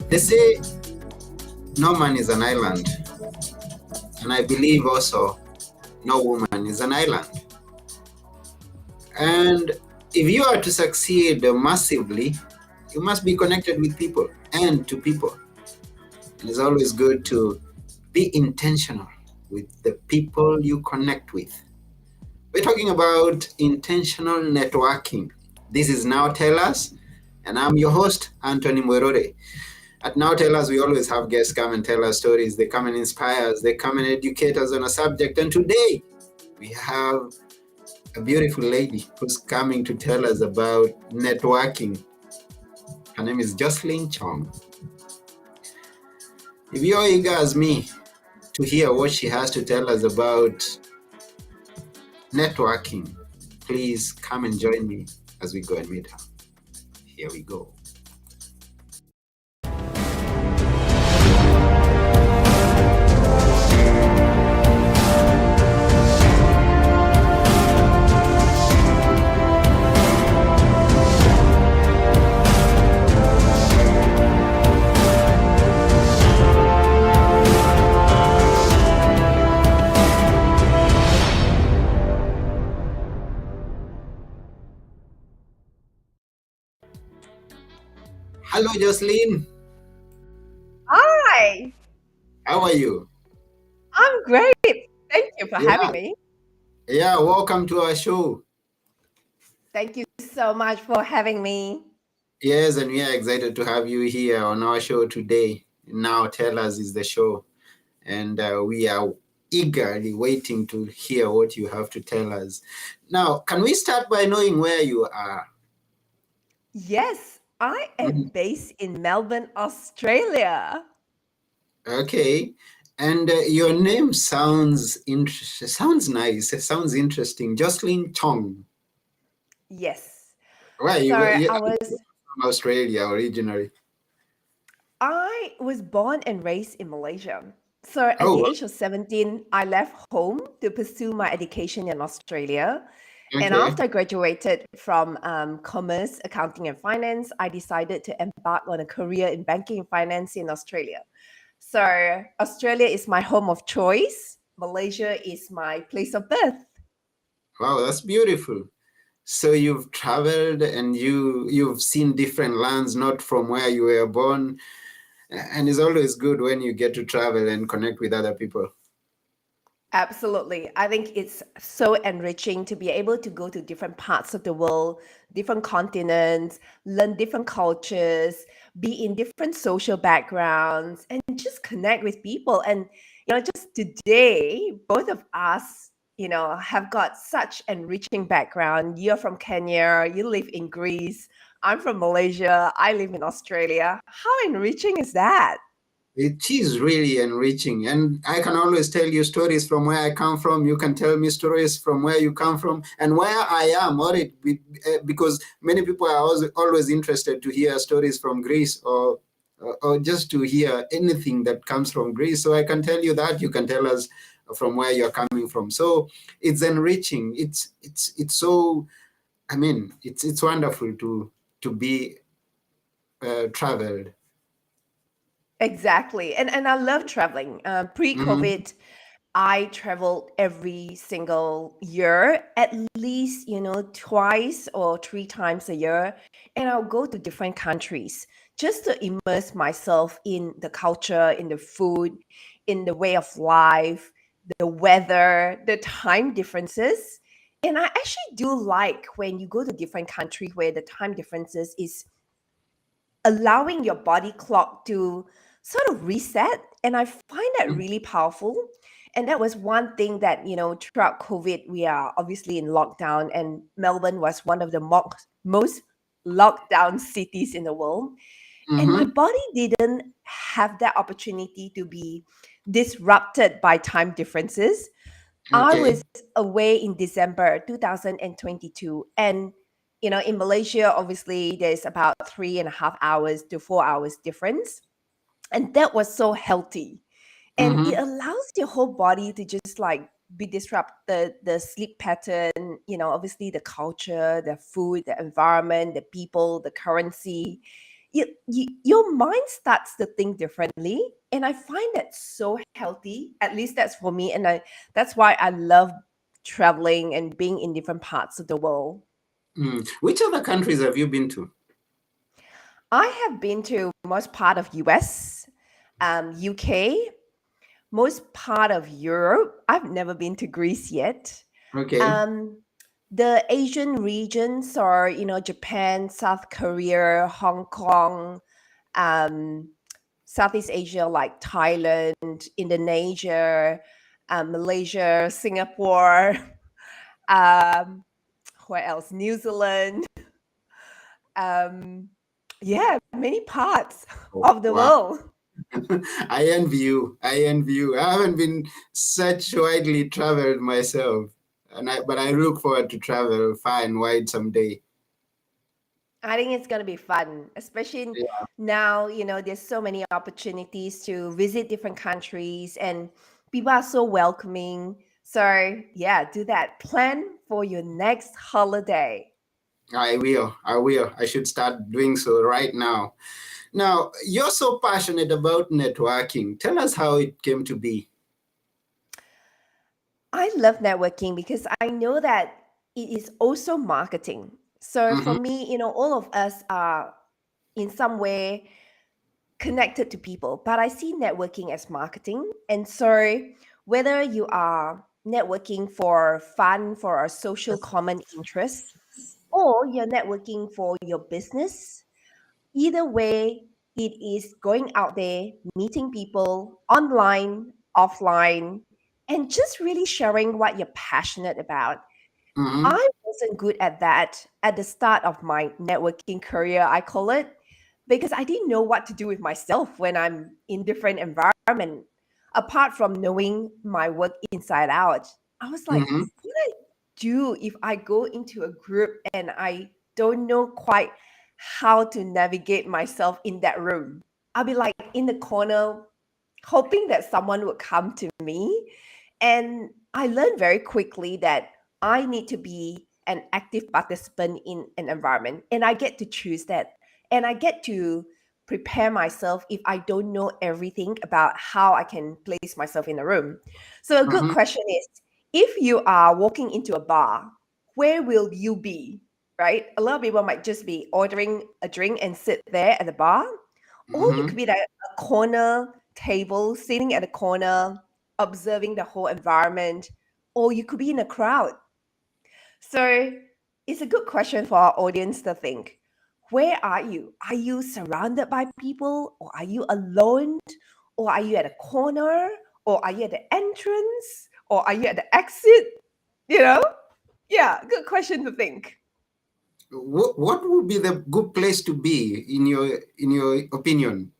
They say no man is an island, and I believe also no woman is an island. And if you are to succeed massively, you must be connected with people and to people. And it's always good to be intentional with the people you connect with. We're talking about intentional networking. This is Now Tell Us, and I'm your host, Anthony Mwerore. At Now Tell Us, we always have guests come and tell us stories. They come and inspire us. They come and educate us on a subject. And today, we have a beautiful lady who's coming to tell us about networking. Her name is Jocelyn Chong. If you're eager as me to hear what she has to tell us about networking, please come and join me as we go and meet her. Here we go. Hello, Jocelyn. Hi, How are you? I'm great. Thank you for Yeah, having me. welcome to our show. Thank you so much for having me. Yes, and we are excited to have you here on our show today. Now Tell Us is the show, and we are eagerly waiting to hear what you have to tell us. Now, can we start by knowing where you are? Yes, I am Mhm. based in Melbourne, Australia. Okay, and your name sounds nice. It sounds interesting. Jocelyn Chong. Yes. Right, So you I are was from Australia originally. I was born and raised in Malaysia. So at the Oh, age of 17, I left home to pursue my education in Australia. And okay. after I graduated from commerce, accounting, and finance, I decided to embark on a career in banking and finance in Australia. So Australia is my home of choice. Malaysia is my place of birth. Wow, that's beautiful. So you've traveled and you've seen different lands, not from where you were born. And it's always good when you get to travel and connect with other people. Absolutely. I think it's so enriching to be able to go to different parts of the world, different continents, learn different cultures, be in different social backgrounds, and just connect with people. And, just today, both of us, have got such enriching background. You're from Kenya, you live in Greece. I'm from Malaysia, I live in Australia. How enriching is that? It is really enriching. And I can always tell you stories from where I come from. You can tell me stories from where you come from and where I am, because many people are always interested to hear stories from Greece or just to hear anything that comes from Greece. So I can tell you that. You can tell us from where you're coming from. So it's enriching. It's so, I mean, it's wonderful to be traveled. Exactly. And I love traveling. Mhm. Pre-COVID, I traveled every single year, at least, twice or three times a year. And I'll go to different countries just to immerse myself in the culture, in the food, in the way of life, the weather, the time differences. And I actually do like when you go to different country where the time differences is allowing your body clock to sort of reset. And I find that really powerful. And that was one thing that, throughout COVID, we are obviously in lockdown, and Melbourne was one of the most locked down cities in the world. And my Mhm. body didn't have that opportunity to be disrupted by time differences. I Okay. was away in December 2022. And, in Malaysia, obviously, there's about 3.5 hours to 4 hours difference. And that was so healthy. And it Mhm. allows your whole body to just like be disrupted, the sleep pattern, obviously the culture, the food, the environment, the people, the currency. your mind starts to think differently. And I find that so healthy. At least that's for me. And that's why I love traveling and being in different parts of the world. Which other countries have you been to? I have been to most part of US, UK, most part of Europe. I've never been to Greece yet. Okay. Um, the Asian regions are, Japan, South Korea, Hong Kong, um, Southeast Asia like Thailand, Indonesia, Malaysia, Singapore, um, where else? New Zealand. Um, yeah, many parts Oh, of the wow. world. I envy you. I envy you. I haven't been such widely traveled myself, but I look forward to travel far and wide someday. I think it's going to be fun, especially Yeah, now, there's so many opportunities to visit different countries and people are so welcoming. So, yeah, do that. Plan for your next holiday. I will. I will. I should start doing so right now. Now, you're so passionate about networking. Tell us how it came to be. I love networking because I know that it is also marketing. So, for Mm-hmm, me, all of us are in some way connected to people, but I see networking as marketing. And so, whether you are networking for fun, for a social common interest, or you're networking for your business, either way, it is going out there, meeting people online, offline, and just really sharing what you're passionate about. mm-hmm, I wasn't good at that at the start of my networking career, I call it, because I didn't know what to do with myself when I'm in different environment. Apart from knowing my work inside out, I was like, mm-hmm, what do I do if I go into a group and I don't know quite how to navigate myself in that room? I'll be like in the corner, hoping that someone would come to me. And I learned very quickly that I need to be an active participant in an environment, and I get to choose that. And I get to prepare myself if I don't know everything about how I can place myself in a room. So, a good mm-hmm, question is, if you are walking into a bar, where will you be? Right? A lot of people might just be ordering a drink and sit there at the bar, or you mm-hmm. could be like a corner table, sitting at a corner, observing the whole environment, or you could be in a crowd. So it's a good question for our audience to think. Where are you? Are you surrounded by people, or are you alone, or are you at a corner, or are you at the entrance, or are you at the exit? You know? Yeah, good question to think. What would be the good place to be in your opinion?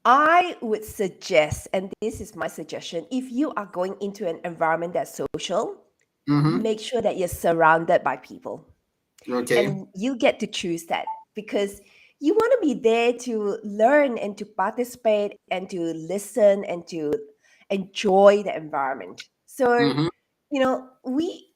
I would suggest, and this is my suggestion, if you are going into an environment that's social, Mm-hmm. make sure that you're surrounded by people. Okay. And you get to choose that because you want to be there to learn and to participate and to listen and to enjoy the environment. So, Mm-hmm, we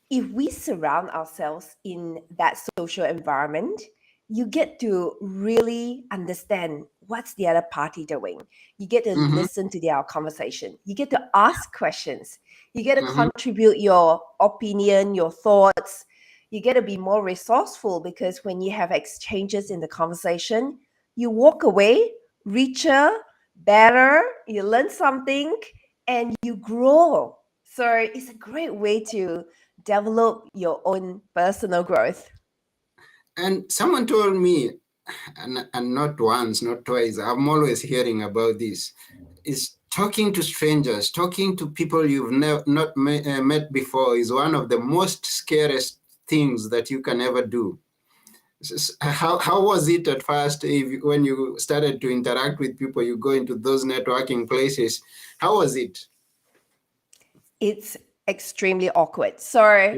if we surround ourselves in that social environment, you get to really understand what's the other party doing. You get to mm-hmm, listen to their conversation. You get to ask questions. You get to mm-hmm, contribute your opinion, your thoughts. You get to be more resourceful because when you have exchanges in the conversation, you walk away richer, better, you learn something, and you grow. So it's a great way to develop your own personal growth. And someone told me, and not once, not twice, I'm always hearing about this, is talking to strangers, talking to people you've not met before is one of the most scariest things that you can ever do. How was it at first when you started to interact with people, you go into those networking places? How was it? It's extremely awkward. So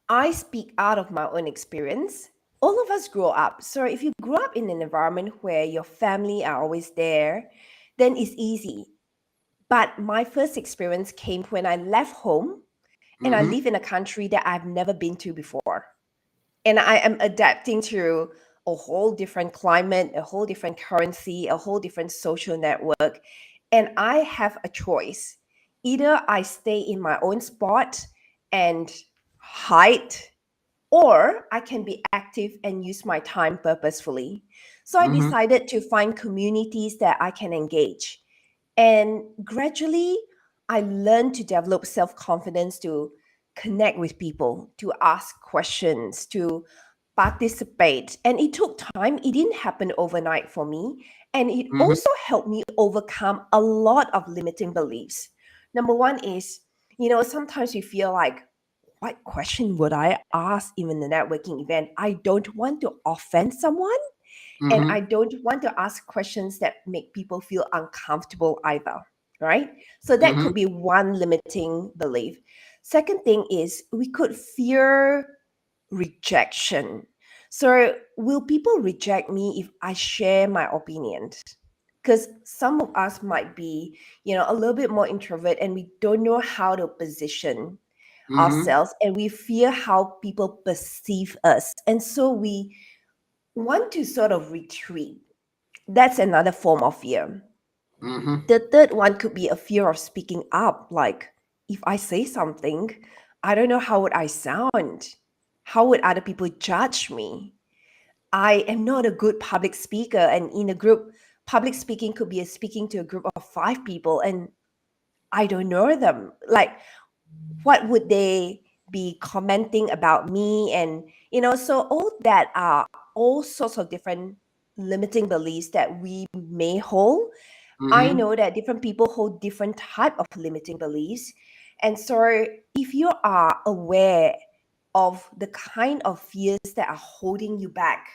I speak out of my own experience. All of us grow up. So if you grow up in an environment where your family are always there, then it's easy. But my first experience came when I left home and I Mm-hmm, live in a country that I've never been to before. And I am adapting to a whole different climate, a whole different currency, a whole different social network. And I have a choice. Either I stay in my own spot and hide, or I can be active and use my time purposefully. So I Mm-hmm. decided to find communities that I can engage. And gradually, I learned to develop self confidence to connect with people, to ask questions, to participate. And it took time, it didn't happen overnight for me. And it Mm-hmm. also helped me overcome a lot of limiting beliefs. Number one is, sometimes we feel like, what question would I ask in the networking event? I don't want to offend someone, and I Mm-hmm. don't want to ask questions that make people feel uncomfortable either, right? So that Mm-hmm. could be one limiting belief. Second thing is we could fear rejection. So will people reject me if I share my opinions? Because some of us might be, a little bit more introvert and we don't know how to position Mm-hmm. ourselves, and we fear how people perceive us. And so we want to sort of retreat. That's another form of fear. Mm-hmm. The third one could be a fear of speaking up. Like, if I say something, I don't know how would I sound. How would other people judge me? I am not a good public speaker, and in a group, public speaking could be speaking to a group of 5 people, and I don't know them. Like, what would they be commenting about me? And so all that are all sorts of different limiting beliefs that we may hold. I Mm-hmm. know that different people hold different type of limiting beliefs. And so if you are aware of the kind of fears that are holding you back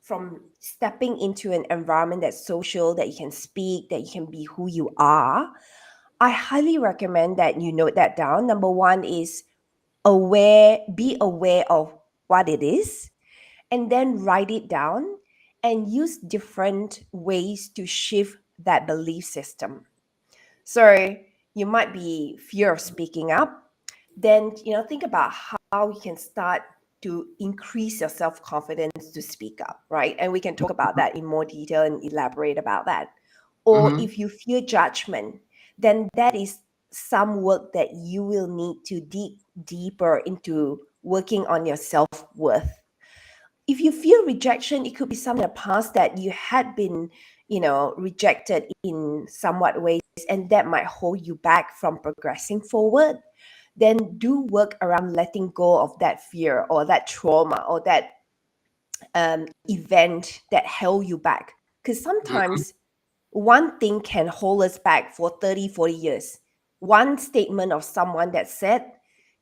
from stepping into an environment that's social, that you can speak, that you can be who you are, I highly recommend that you note that down. Number one is be aware of what it is, and then write it down and use different ways to shift that belief system. So you might be fear of speaking up. Then think about how you can start to increase your self-confidence to speak up, right? And we can talk about that in more detail and elaborate about that. Or Mm-hmm. if you fear judgment, then that is some work that you will need to dig deeper into, working on your self-worth. If you feel rejection, it could be some in the past that you had been, rejected in somewhat ways, and that might hold you back from progressing forward. Then do work around letting go of that fear or that trauma or that event that held you back. Because Mm-hmm. sometimes one thing can hold us back for 30, 40 years. One statement of someone that said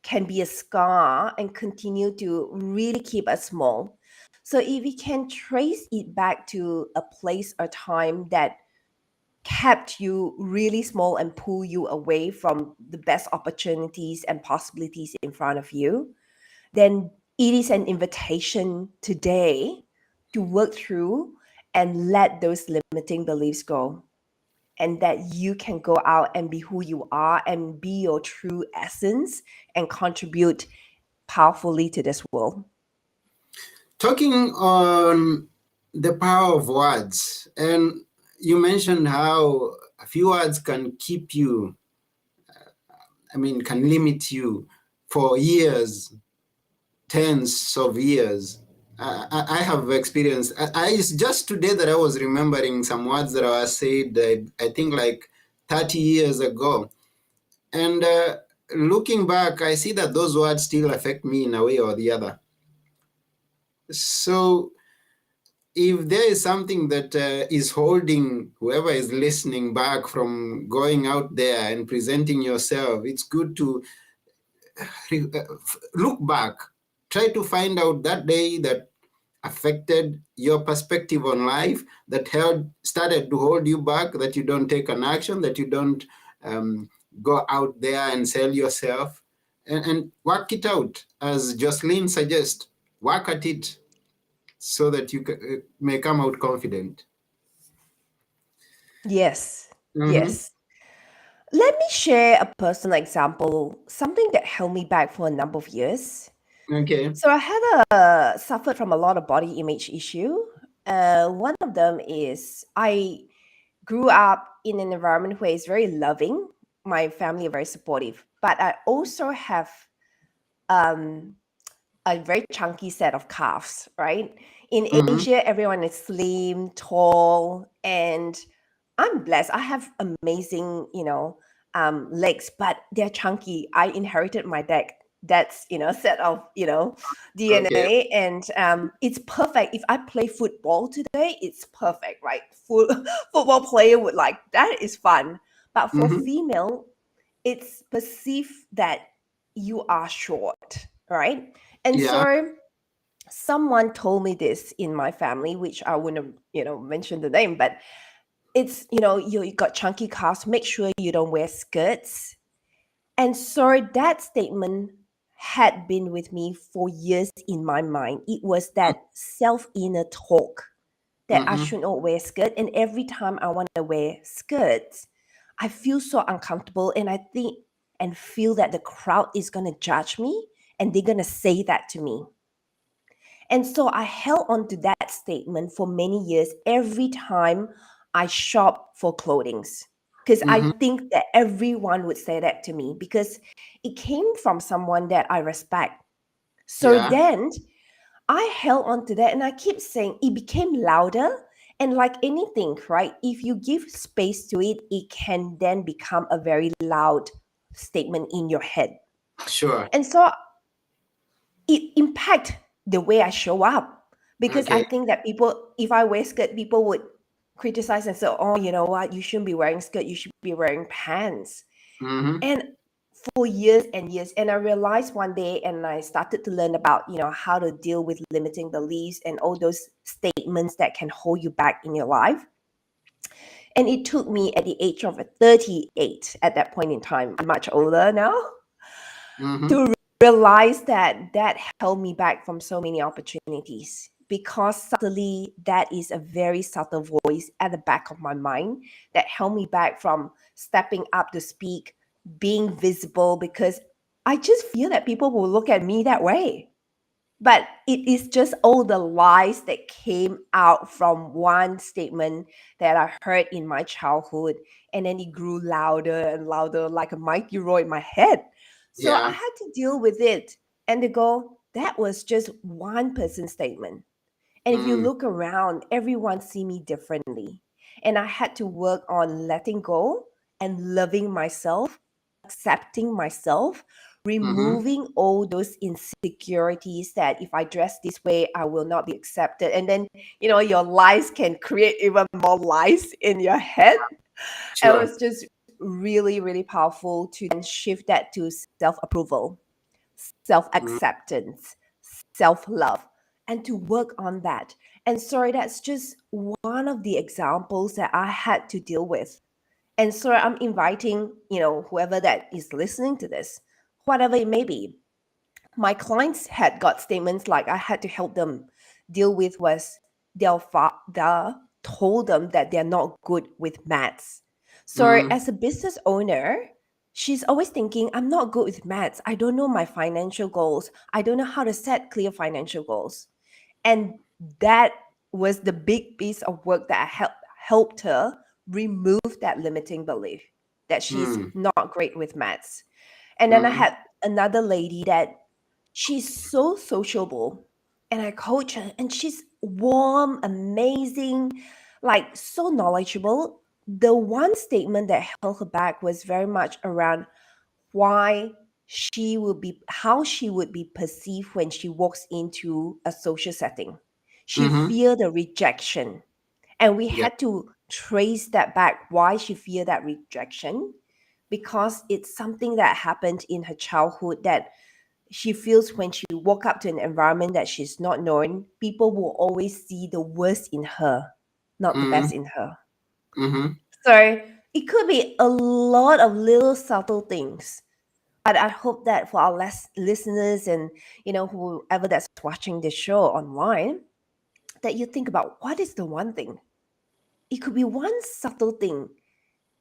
can be a scar and continue to really keep us small. So if we can trace it back to a place or time that kept you really small and pull you away from the best opportunities and possibilities in front of you, then it is an invitation today to work through and let those limiting beliefs go, and that you can go out and be who you are and be your true essence and contribute powerfully to this world. Talking on the power of words, and you mentioned how a few words can keep you, can limit you for years, tens of years. I have experienced. It's just today that I was remembering some words that I said. I think like 30 years ago, and looking back, I see that those words still affect me in a way or the other. So, if there is something that is holding whoever is listening back from going out there and presenting yourself, it's good to look back, try to find out that day that affected your perspective on life, that started to hold you back, that you don't take an action, that you don't um, go out there and sell yourself, and work it out. As Jocelyn suggests, work at it so that you may come out confident. Yes, Mm-hmm. yes. Let me share a personal example, something that held me back for a number of years. Okay. So I had suffered from a lot of body image issue. One of them is I grew up in an environment where it's very loving. My family are very supportive, but I also have um, a very chunky set of calves, right? In Mm-hmm. Asia, everyone is slim, tall, and I'm blessed. I have amazing, legs, but they're chunky. I inherited my dad's, set of, Okay. DNA, and it's perfect. If I play football today, it's perfect, right? Football player would like that is fun, but for Mm-hmm. female, it's perceived that you are short, right? And Yeah. so someone told me this in my family, which I wouldn't, mention the name, but it's, you got chunky calves, make sure you don't wear skirts. And so that statement had been with me for years in my mind. It was that self inner talk that I Mm-hmm. should not wear skirt. And every time I want to wear skirts, I feel so uncomfortable. And I think and feel that the crowd is going to judge me and they're going to say that to me. And so I held on to that statement for many years every time I shop for clothings. Because I Mm-hmm. think that everyone would say that to me because it came from someone that I respect. So Yeah. then I held on to that and I keep saying it became louder. And like anything, right? If you give space to it, it can then become a very loud statement in your head. Sure. And so it impact the way I show up because I Okay. think that people, if I wear skirt, people would criticize and say, "Oh, you know what? You shouldn't be wearing skirt. You should be wearing pants." Mm-hmm. And for years and years, and I realized one day, and I started to learn about how to deal with limiting beliefs and all those statements that can hold you back in your life. And it took me at the age of 38 at that point in time, I'm much older now, Mm-hmm. to realize that that held me back from so many opportunities because subtly that is a very subtle voice at the back of my mind that held me back from stepping up to speak, being visible, because I just feel that people will look at me that way. But it is just all the lies that came out from one statement that I heard in my childhood. And then it grew louder and louder like a mighty roar in my head. So I Yeah. had to deal with it and to go, that was just one person's statement. And if you Mm. look around, everyone see me differently. And I had to work on letting go and loving myself, accepting myself, Mm-hmm. removing all those insecurities that if I dress this way, I will not be accepted. And then, your lies can create even more lies in your head. And it Sure. was just really, really powerful to then shift that to self approval, self Mm. acceptance, self love, and to work on that. And sorry, that's just one of the examples that I had to deal with. And so I'm inviting, whoever that is listening to this, whatever it may be. My clients had got statements like I had to help them deal with was their father told them that they're not good with maths. So Mm. as a business owner, she's always thinking, I'm not good with maths. I don't know my financial goals. I don't know how to set clear financial goals. And that was the big piece of work that I helped her remove that limiting belief that she's Mm. not great with maths. And then I Mm-hmm. had another lady that she's so sociable and I coach her and she's warm, amazing, like so knowledgeable. The one statement that held her back was very much around why how she would be perceived when she walks into a social setting. She Mm-hmm. feared the rejection. And we Yeah. had to trace that back why she feared that rejection because it's something that happened in her childhood that she feels when she walk up to an environment that she's not known, people will always see the worst in her, not the Mm-hmm. best in her. Mm-hmm. So it could be a lot of little subtle things. But I hope that for our listeners and whoever that's watching this show online, that you think about what is the one thing. It could be one subtle thing,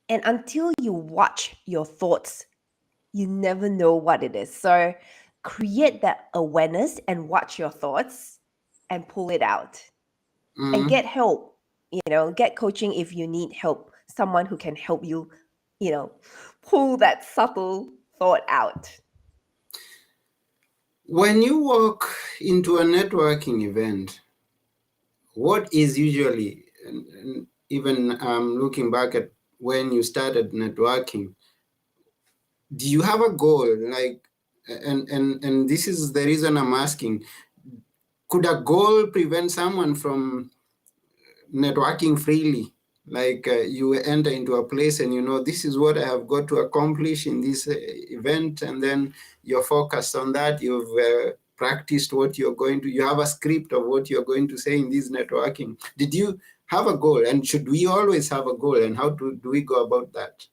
and until you watch your thoughts, you never know what it is. So create that awareness and watch your thoughts and pull it out and Mm-hmm. get help, get coaching if you need help, someone who can help you, pull that subtle thought out. When you walk into a networking event, what is usually, and even looking back at when you started networking, do you have a goal? Like, and this is the reason I'm asking, could a goal prevent someone from networking freely? Like you enter into a place and this is what I have got to accomplish in this event, and then you're focused on that. You've practiced what you have a script of what you're going to say in this networking. Did you have a goal, and should we always have a goal, and how do we go about that?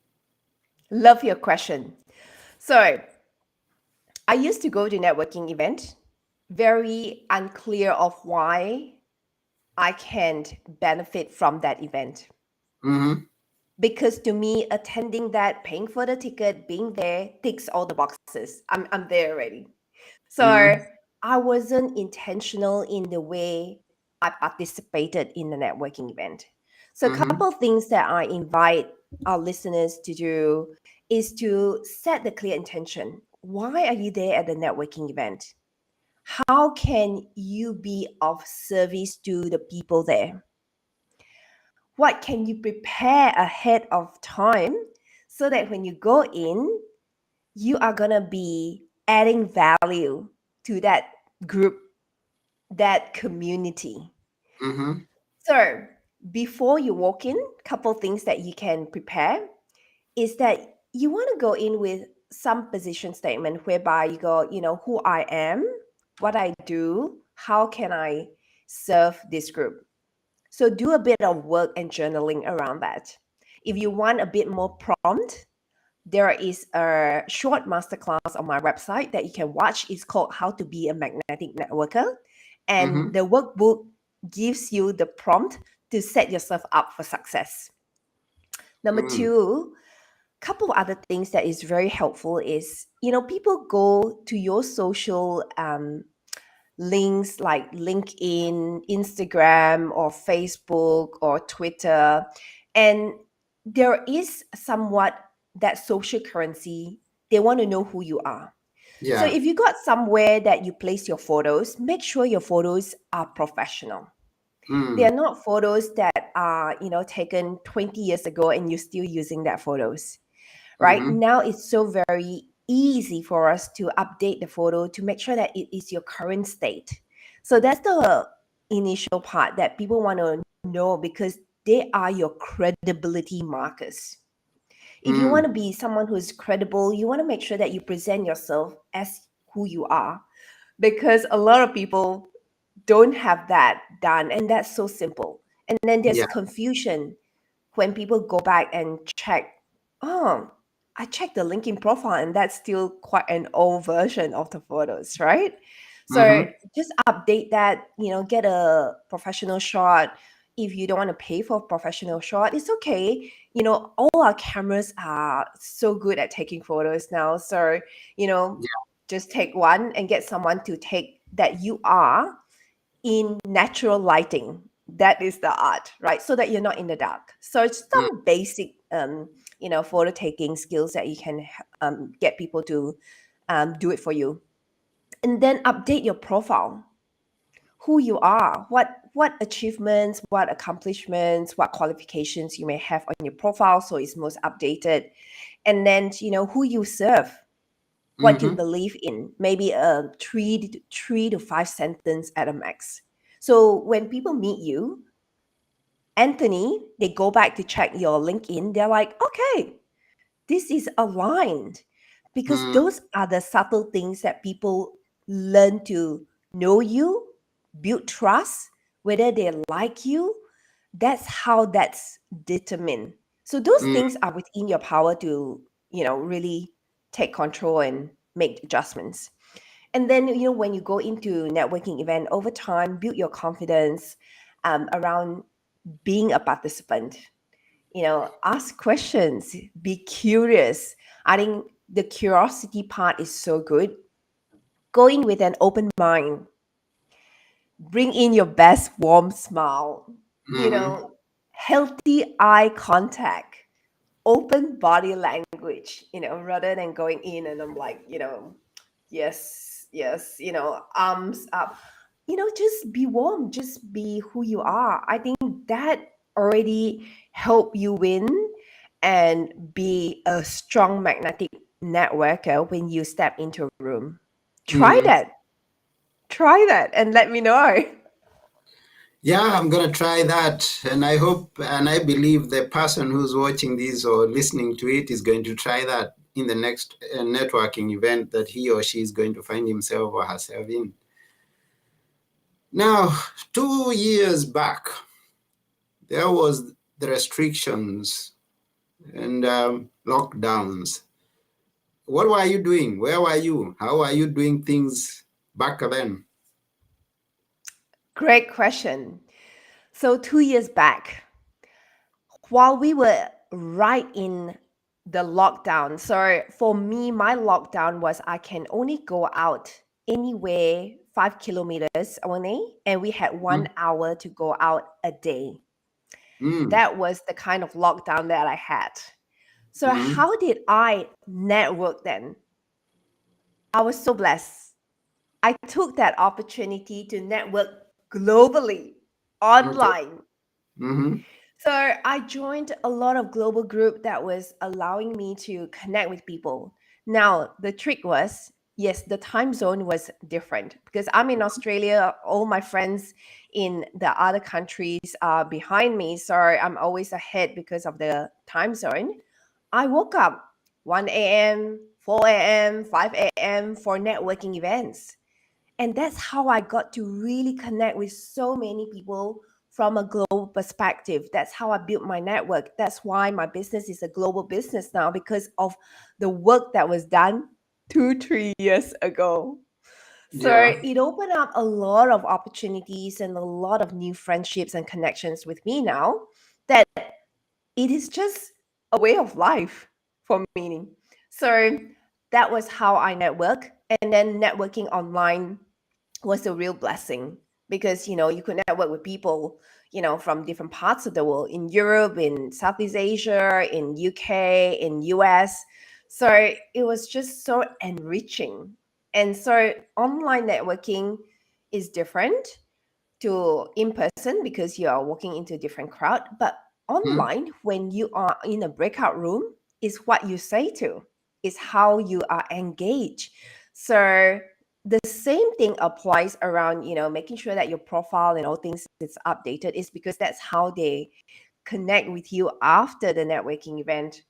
Love your question. So I used to go to networking event, very unclear of why I can't benefit from that event. Mm-hmm. Because to me, attending that, paying for the ticket, being there ticks all the boxes. I'm there already. So Mm-hmm. I wasn't intentional in the way I participated in the networking event. So a Mm-hmm. couple of things that I invite our listeners to do is to set the clear intention. Why are you there at the networking event? How can you be of service to the people there? What can you prepare ahead of time so that when you go in, you are going to be adding value to that group, that community? Mm-hmm. So before you walk in, couple things that you can prepare is that you want to go in with some position statement whereby you go, who I am, what I do, how can I serve this group. So do a bit of work and journaling around that. If you want a bit more prompt, there is a short masterclass on my website that you can watch. It's called How to Be a Magnetic Networker. And Mm-hmm. the workbook gives you the prompt to set yourself up for success. Number Mm-hmm. two, couple of other things that is very helpful is, people go to your social links like LinkedIn, Instagram, or Facebook or Twitter. And there is somewhat that social currency. They want to know who you are. So Yeah. if you got somewhere that you place your photos, make sure your photos are professional. They Mm. are not photos that are, taken 20 years ago and you're still using that photos. Right Mm-hmm. now, it's so very easy for us to update the photo to make sure that it is your current state. So that's the initial part that people want to know, because they are your credibility markers. If you want Mm. to be someone who is credible, you want to make sure that you present yourself as who you are, because a lot of people don't have that done, and that's so simple. And then there's Yeah. confusion when people go back and check, oh, I checked the LinkedIn profile and that's still quite an old version of the photos, right? So Mm-hmm. just update that, get a professional shot. If you don't want to pay for a professional shot, it's okay. All our cameras are so good at taking photos now. So, you know, Yeah. just take one and get someone to take that you are in natural lighting. That is the art, right? So that you're not in the dark. So it's Mm. some basic photo taking skills that you can get people to do it for you. And then update your profile, who you are, what achievements, what accomplishments, what qualifications you may have on your profile, so it's most updated. And then who you serve, what you Mm-hmm. believe in, maybe a three to five sentence at a max. So when people meet you, Anthony, they go back to check your LinkedIn, they're like, okay, this is aligned, because Mm. those are the subtle things that people learn to know you, build trust, whether they like you. That's how that's determined. So those Mm. things are within your power to, really take control and make adjustments. And then, when you go into networking event over time, build your confidence around being a participant. Ask questions, be curious. I think the curiosity part is so good. Go in with an open mind. Bring in your best warm smile. You Mm-hmm. know, healthy eye contact, open body language, rather than going in and I'm like, yes, yes, arms up. Just be warm, just be who you are. I think that already help you win and be a strong magnetic networker when you step into a room. Try Mm-hmm. that. Try that and let me know. Yeah, I'm gonna try that, and I hope and I believe the person who's watching this or listening to it is going to try that in the next networking event that he or she is going to find himself or herself in. Now, 2 years back, there was the restrictions and lockdowns. What were you doing? Where were you? How are you doing things back then? Great question. So 2 years back, while we were right in the lockdown. So for me, my lockdown was I can only go out anywhere 5 kilometers only, and we had 1 hour to go out a day. Mm-hmm. That was the kind of lockdown that I had. So Mm-hmm. how did I network then? I was so blessed. I took that opportunity to network globally, Okay. online. Mm-hmm. So I joined a lot of global group that was allowing me to connect with people. Now, the trick was, yes, the time zone was different because I'm in Australia. All my friends in the other countries are behind me. So I'm always ahead because of the time zone. I woke up 1 a.m., 4 a.m., 5 a.m. for networking events. And that's how I got to really connect with so many people from a global perspective. That's how I built my network. That's why my business is a global business now because of the work that was done 2, 3 years ago. So Yeah. it opened up a lot of opportunities and a lot of new friendships and connections with me now that it is just a way of life for me. So that was how I network. And then networking online was a real blessing because you could network with people from different parts of the world, in Europe, in Southeast Asia, in UK, in US. So it was just so enriching. And so online networking is different to in person because you are walking into a different crowd, but Mm-hmm. online when you are in a breakout room is what you say to, is how you are engaged. So the same thing applies around making sure that your profile and all things is updated, is because that's how they connect with you after the networking event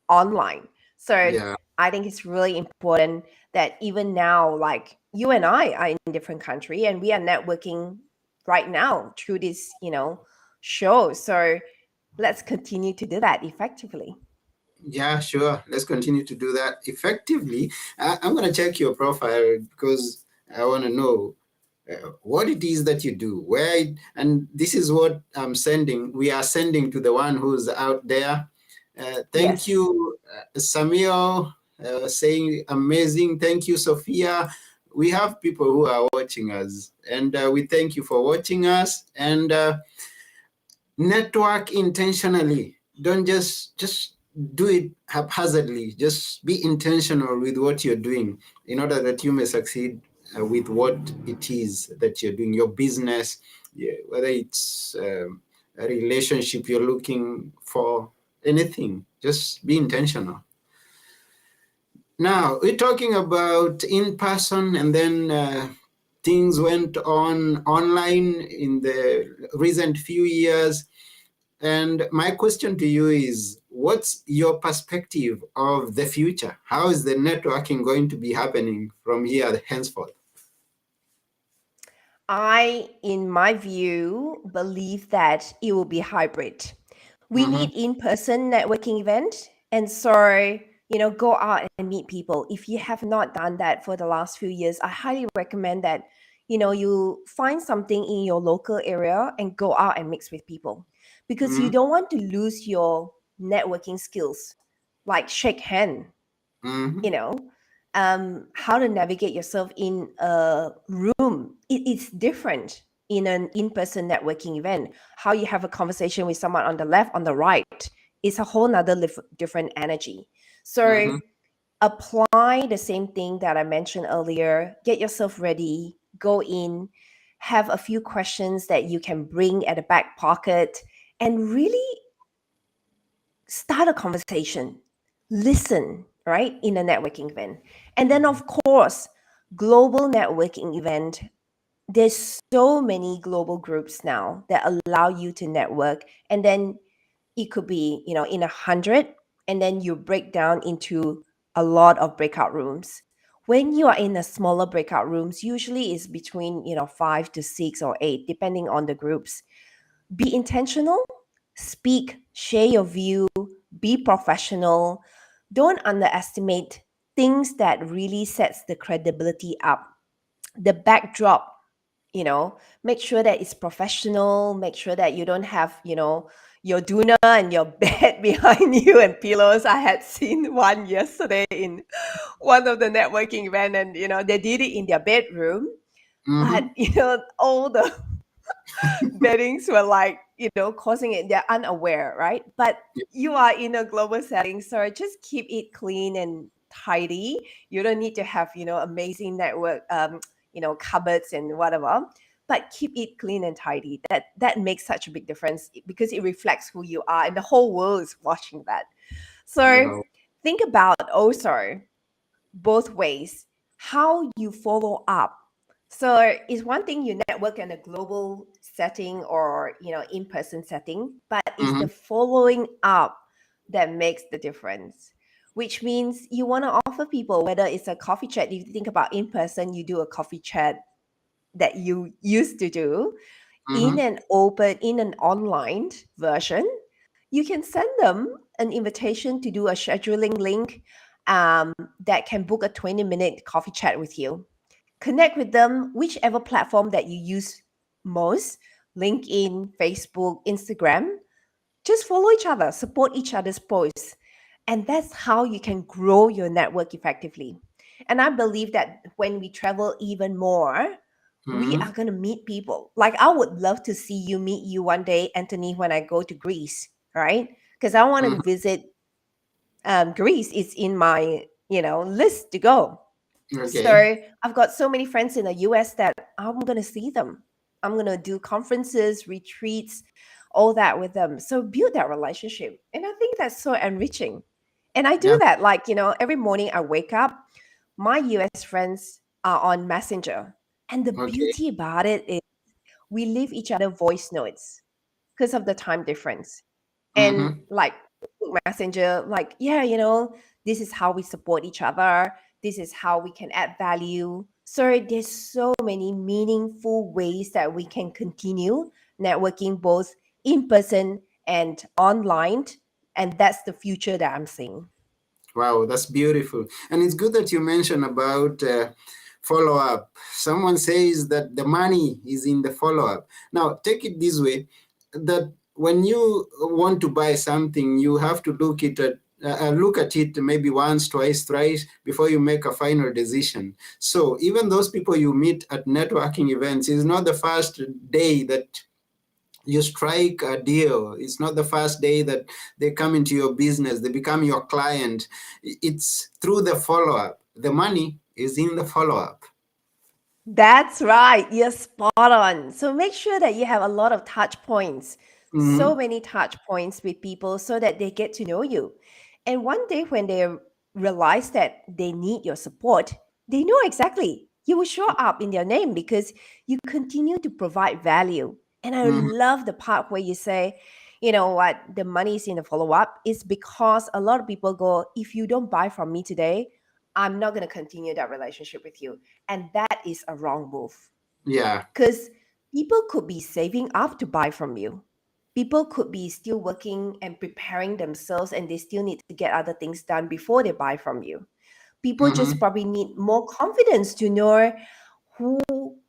online. So Yeah. I think it's really important that even now, like you and I are in different country and we are networking right now through this, show. So let's continue to do that effectively. Yeah, sure. Let's continue to do that effectively. I'm going to check your profile because I want to know what it is that you do. And this is what I'm sending. We are sending to the one who's out there. Thank Yes. you, Samuel, saying amazing. Thank you, Sophia. We have people who are watching us, and we thank you for watching us. And network intentionally. Don't just do it haphazardly. Just be intentional with what you're doing in order that you may succeed with what it is that you're doing, your business. Yeah, whether it's a relationship you're looking for, anything, just be intentional. Now we're talking about in person, and then things went on online in the recent few years. And my question to you is, what's your perspective of the future? How is the networking going to be happening from here henceforth? I, in my view, believe that it will be hybrid. We Mm-hmm. need in-person networking event, and so go out and meet people. If you have not done that for the last few years, I highly recommend that you find something in your local area and go out and mix with people, because you Mm-hmm. don't want to lose your networking skills, like shake hand, Mm-hmm. you know how to navigate yourself in a room. It's different in an in-person networking event. How you have a conversation with someone on the left, on the right, is a whole nother different energy. So Mm-hmm. apply the same thing that I mentioned earlier. Get yourself ready, go in, have a few questions that you can bring at the back pocket, and really start a conversation, listen, right, in a networking event. And then, of course, global networking event. There's so many global groups now that allow you to network. And then it could be, in 100, and then you break down into a lot of breakout rooms. When you are in a smaller breakout rooms, usually it's between, 5 to 6 or 8, depending on the groups. Be intentional, speak, share your view, be professional. Don't underestimate things that really sets the credibility up. The backdrop, make sure that it's professional, make sure that you don't have, your doona and your bed behind you and pillows. I had seen one yesterday in one of the networking event, and they did it in their bedroom, but Mm-hmm. all the beddings were like, causing it. They're unaware, right? But you are in a global setting, so just keep it clean and tidy. You don't need to have, amazing network, cupboards and whatever. But keep it clean and tidy. That makes such a big difference because it reflects who you are, and the whole world is watching that. So Wow. think about also both ways how you follow up. So it's one thing you network in a global setting or in-person setting, but it's Mm-hmm. the following up that makes the difference. Which means you want to offer people, whether it's a coffee chat. If you think about in person, you do a coffee chat that you used to do Mm-hmm. in an online version. You can send them an invitation to do a scheduling link, that can book a 20-minute coffee chat with you. Connect with them, whichever platform that you use most: LinkedIn, Facebook, Instagram. Just follow each other, support each other's posts. And that's how you can grow your network effectively. And I believe that when we travel even more, we Mm-hmm. are going to meet people. Like, I would love to see you meet you one day, Anthony, when I go to Greece, right? Because I want to Mm-hmm. visit Greece. It's in my, list to go. Okay. So I've got so many friends in the US that I'm going to see them. I'm going to do conferences, retreats, all that with them. So build that relationship. And I think that's so enriching. And I do Yeah. that. Like, every morning I wake up, my US friends are on Messenger. And the Okay. beauty about it is we leave each other voice notes because of the time difference. And Mm-hmm. like Messenger, like, yeah, this is how we support each other. This is how we can add value. So there's so many meaningful ways that we can continue networking both in person and online. And that's the future that I'm seeing. Wow, that's beautiful. And it's good that you mentioned about follow up. Someone says that the money is in the follow up. Now, take it this way, that when you want to buy something, you have to look at it maybe once, twice, thrice before you make a final decision. So even those people you meet at networking events is not the first day that you strike a deal. It's not the first day that they come into your business, they become your client. It's through the follow up. The money is in the follow up. That's right. You're spot on. So make sure that you have a lot of touch points, so Mm-hmm. many touch points with people so that they get to know you. And one day when they realize that they need your support, they know exactly. You will show up in their name because you continue to provide value. And I Mm-hmm. love the part where you say, you know what, the money is in the follow up. Is because a lot of people go, if you don't buy from me today, I'm not going to continue that relationship with you. And that is a wrong move Yeah. because people could be saving up to buy from you. People could be still working and preparing themselves, and they still need to get other things done before they buy from you. People just Mm-hmm. probably need more confidence to know who,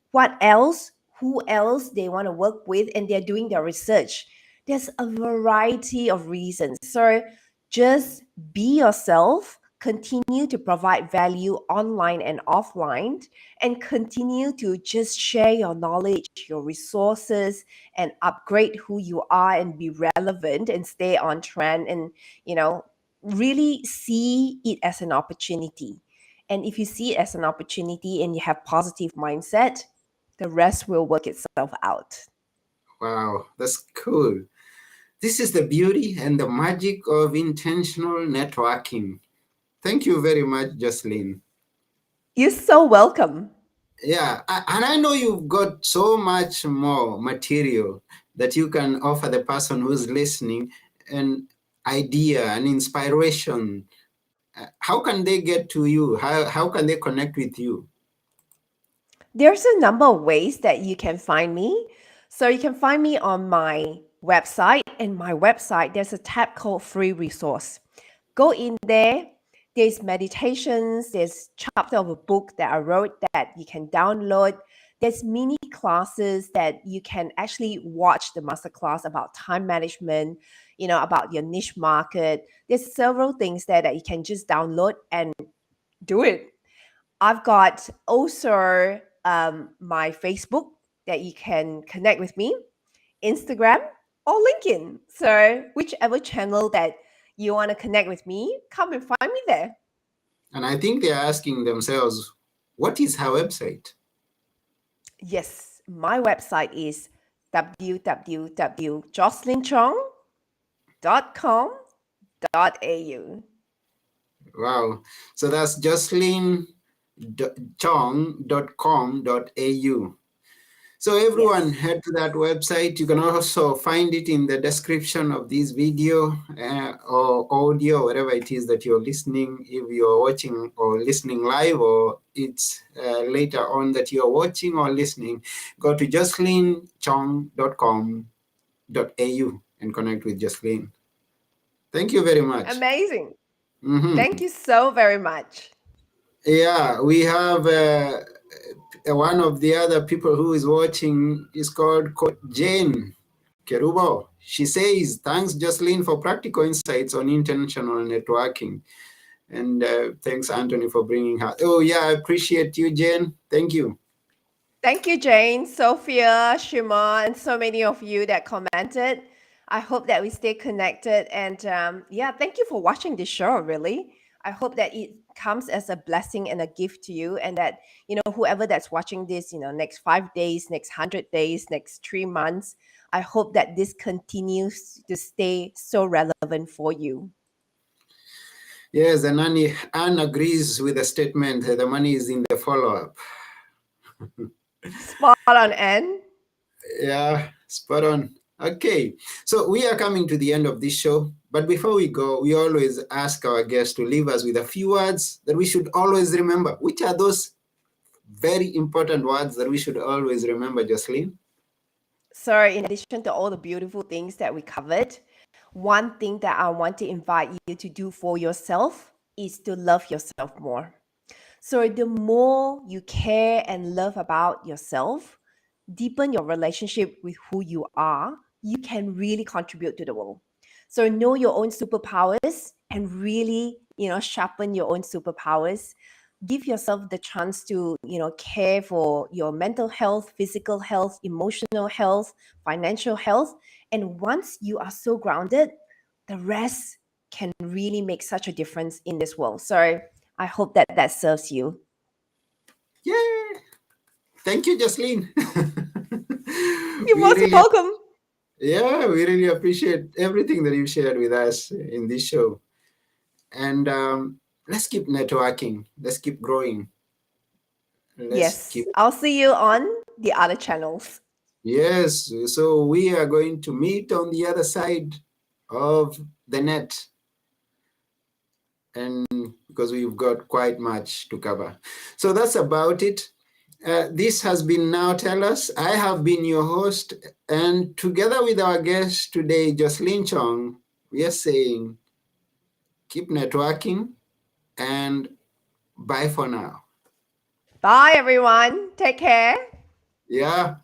what else, who else they want to work with, and they're doing their research. There's a variety of reasons. So just be yourself, continue to provide value online and offline, and continue to just share your knowledge, your resources, and upgrade who you are and be relevant and stay on trend and, really see it as an opportunity. And if you see it as an opportunity and you have positive mindset, the rest will work itself out. Wow, that's cool. This is the beauty and the magic of intentional networking. Thank you very much, Jocelyn. You're so welcome. Yeah, and I know you've got so much more material that you can offer the person who's listening, an idea, an inspiration. How can they get to you? How can they connect with you? There's a number of ways that you can find me. So you can find me on my website. In my website, there's a tab called Free Resource. Go in there. There's meditations. There's chapter of a book that I wrote that you can download. There's mini classes that you can actually watch the master class about time management, about your niche market. There's several things there that you can just download and do it. I've got also my Facebook that you can connect with me, Instagram or LinkedIn. So whichever channel that you want to connect with me, come and find me there. And I think they're asking themselves, what is her website? Yes, my website is www.jocelynchong.com.au. Wow. So that's jocelynchong.com.au. So everyone Yes. head to that website. You can also find it in the description of this video or audio, wherever it is that you're listening. If you're watching or listening live, or it's later on that you're watching or listening, go to jocelynchong.com.au and connect with Jocelyn. Thank you very much. Amazing. Mhm. Thank you so very much. Yeah, we have one of the other people who is watching is called Coach Jane Kerubo. She says, thanks, Jocelyn, for practical insights on intentional networking. And thanks, Anthony, for bringing her. Oh, yeah, I appreciate you, Jane. Thank you. Thank you, Jane, Sophia, Shima, and so many of you that commented. I hope that we stay connected. And yeah, thank you for watching this show, really. I hope that it comes as a blessing and a gift to you, and that, whoever that's watching this, next 5 days, next 100 days, next 3 months, I hope that this continues to stay so relevant for you. Yes, and Anne agrees with the statement that the money is in the follow up. Spot on, Anne. Yeah, spot on. Okay, so we are coming to the end of this show. But before we go, we always ask our guests to leave us with a few words that we should always remember. Which are those very important words that we should always remember, Jocelyn? So, in addition to all the beautiful things that we covered, one thing that I want to invite you to do for yourself is to love yourself more. So, the more you care and love about yourself, deepen your relationship with who you are, you can really contribute to the world. So, know your own superpowers and really, sharpen your own superpowers. Give yourself the chance to, care for your mental health, physical health, emotional health, financial health. And once you are so grounded, the rest can really make such a difference in this world. So I hope that that serves you. Yeah. Thank you, Jocelyn. You're we most really, welcome. yeah, we really appreciate everything that you shared with us in this show. And let's keep networking. Let's keep growing. Let's Yes, keep. I'll see you on the other channels. Yes. So we are going to meet on the other side of the net, and because we've got quite much to cover. So that's about it. This has been Now Tell Us. I have been your host, and together with our guest today, Jocelyn Chong, we are saying keep networking and bye for now. Bye, everyone. Take care. Yeah.